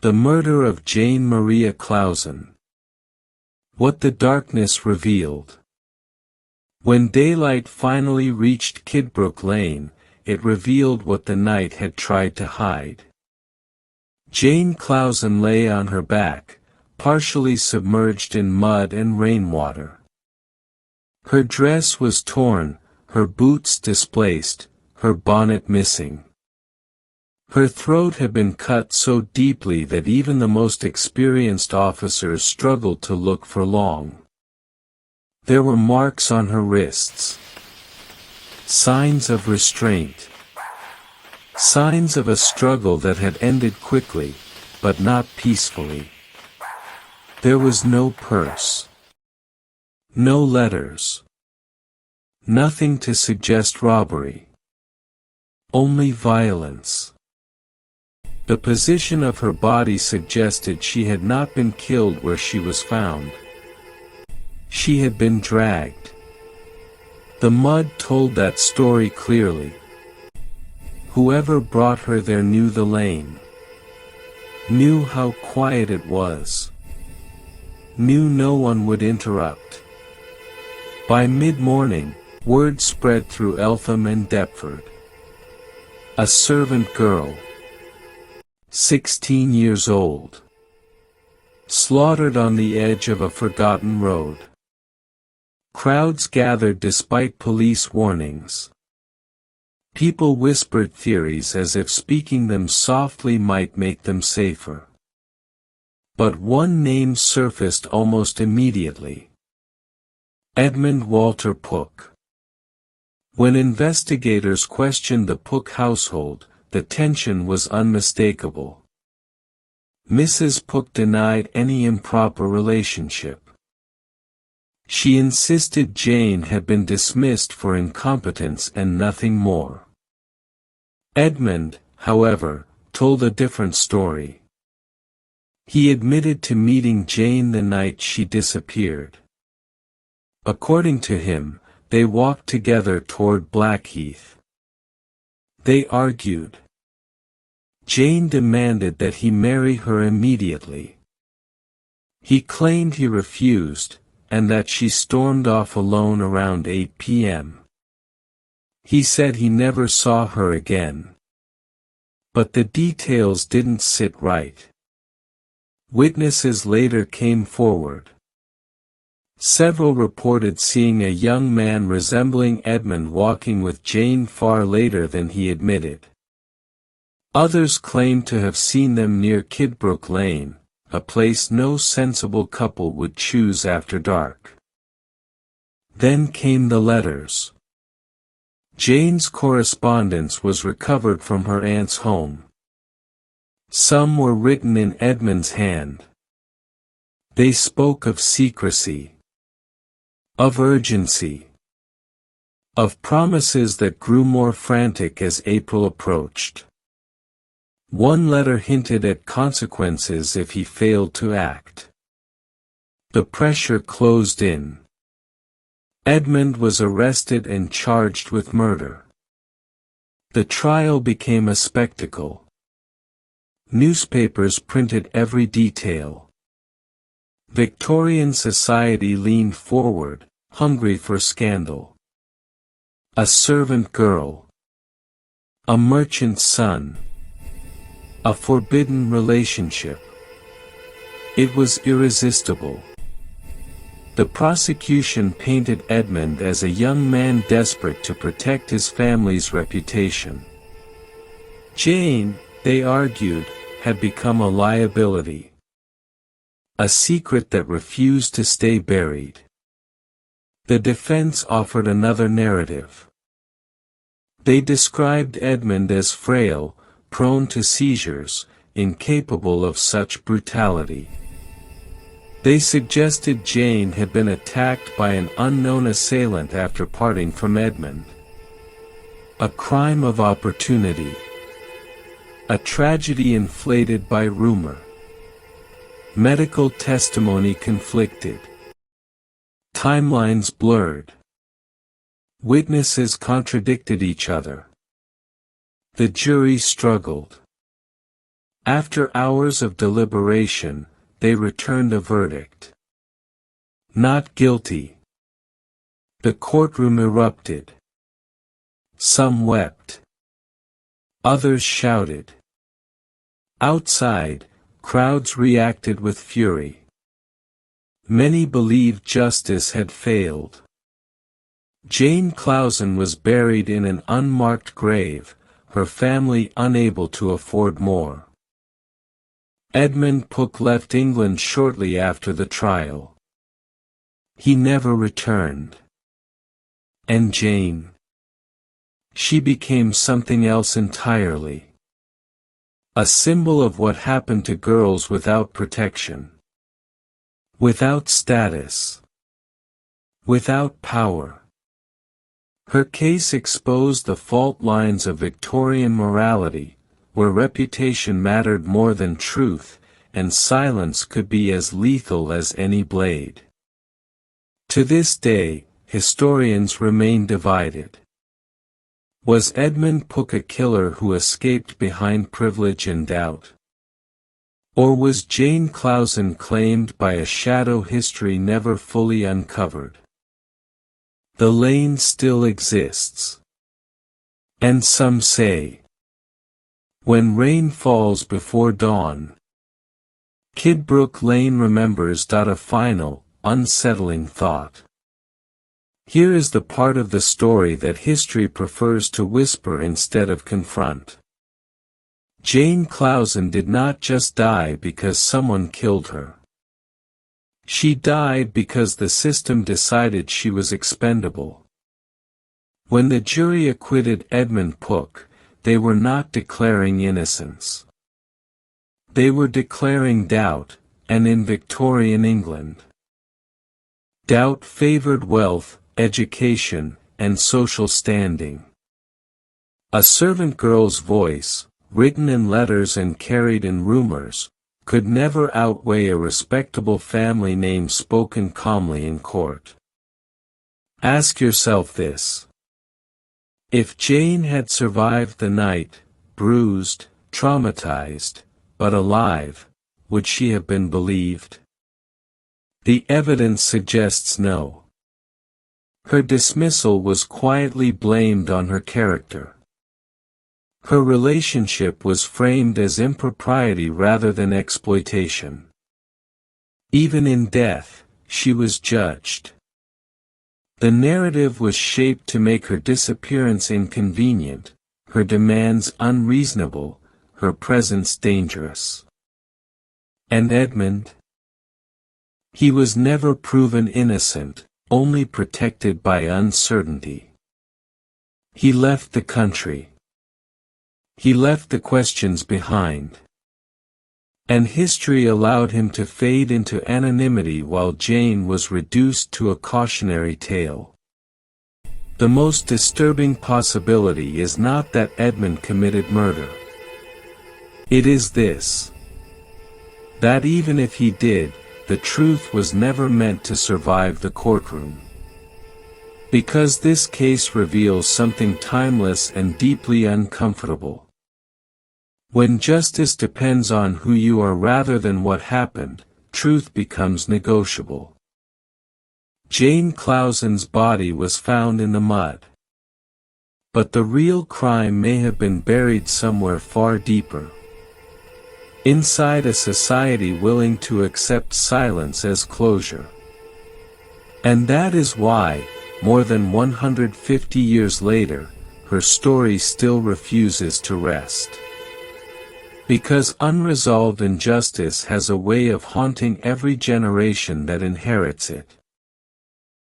The murder of Jane Maria Clouson. What the darkness revealed. When daylight finally reached Kidbrooke Lane, it revealed what the night had tried to hide. Jane Clouson lay on her back, partially submerged in mud and rainwater. Her dress was torn, her boots displaced, her bonnet missing. Her throat had been cut so deeply that even the most experienced officers struggled to look for long. There were marks on her wrists. Signs of restraint. Signs of a struggle that had ended quickly, but not peacefully. There was no purse. No letters. Nothing to suggest robbery. Only violence. The position of her body suggested she had not been killed where she was found. She had been dragged. The mud told that story clearly. Whoever brought her there knew the lane. Knew how quiet it was. Knew no one would interrupt. By mid-morning, word spread through Eltham and Deptford. A servant girl, 16 years old, slaughtered on the edge of a forgotten road. Crowds gathered despite police warnings. People whispered theories as if speaking them softly might make them safer. But one name surfaced almost immediately. Edmund Walter Pooke. When investigators questioned the Pooke household, the tension was unmistakable. Mrs. Pooke denied any improper relationship. She insisted Jane had been dismissed for incompetence and nothing more. Edmund, however, told a different story. He admitted to meeting Jane the night she disappeared. According to him, they walked together toward Blackheath. They argued. Jane demanded that he marry her immediately. He claimed he refused, and that she stormed off alone around 8 p.m. He said he never saw her again. But the details didn't sit right. Witnesses later came forward. Several reported seeing a young man resembling Edmund walking with Jane far later than he admitted. Others claimed to have seen them near Kidbrooke Lane, a place no sensible couple would choose after dark. Then came the letters. Jane's correspondence was recovered from her aunt's home. Some were written in Edmund's hand. They spoke of secrecy, of urgency, of promises that grew more frantic as April approached. One letter hinted at consequences if he failed to act. The pressure closed in. Edmund was arrested and charged with murder. The trial became a spectacle. Newspapers printed every detail. Victorian society leaned forward, hungry for scandal. A servant girl. A merchant's son. A forbidden relationship. It was irresistible. The prosecution painted Edmund as a young man desperate to protect his family's reputation. Jane, they argued, had become a liability. A secret that refused to stay buried. The defense offered another narrative. They described Edmund as frail, prone to seizures, incapable of such brutality. They suggested Jane had been attacked by an unknown assailant after parting from Edmund. A crime of opportunity. A tragedy inflated by rumor. Medical testimony conflicted. Timelines blurred. Witnesses contradicted each other. The jury struggled. After hours of deliberation, they returned a verdict. Not guilty. The courtroom erupted. Some wept. Others shouted. Outside, crowds reacted with fury. Many believed justice had failed. Jane Clouson was buried in an unmarked grave, her family unable to afford more. Edmund Pook left England shortly after the trial. He never returned. And Jane? She became something else entirely. A symbol of what happened to girls without protection. Without status. Without power. Her case exposed the fault lines of Victorian morality, where reputation mattered more than truth, and silence could be as lethal as any blade. To this day, historians remain divided. Was Edmund Pook a killer who escaped behind privilege and doubt? Or was Jane Clouson claimed by a shadow history never fully uncovered? The lane still exists. And some say, when rain falls before dawn, Kidbrooke Lane remembers. A final, unsettling thought. Here is the part of the story that history prefers to whisper instead of confront. Jane Clouson did not just die because someone killed her. She died because the system decided she was expendable. When the jury acquitted Edmund Pook, they were not declaring innocence. They were declaring doubt, and in Victorian England, doubt favored wealth, education, and social standing. A servant girl's voice, written in letters and carried in rumors, could never outweigh a respectable family name spoken calmly in court. Ask yourself this. If Jane had survived the night, bruised, traumatized, but alive, would she have been believed? The evidence suggests no. Her dismissal was quietly blamed on her character. Her relationship was framed as impropriety rather than exploitation. Even in death, she was judged. The narrative was shaped to make her disappearance inconvenient, her demands unreasonable, her presence dangerous. And Edmund? He was never proven innocent, only protected by uncertainty. He left the country. He left the questions behind. And history allowed him to fade into anonymity while Jane was reduced to a cautionary tale. The most disturbing possibility is not that Edmund committed murder. It is this: that even if he did, the truth was never meant to survive the courtroom. Because this case reveals something timeless and deeply uncomfortable. When justice depends on who you are rather than what happened, truth becomes negotiable. Jane Clouson's body was found in the mud. But the real crime may have been buried somewhere far deeper. Inside a society willing to accept silence as closure. And that is why, more than 150 years later, her story still refuses to rest. Because unresolved injustice has a way of haunting every generation that inherits it.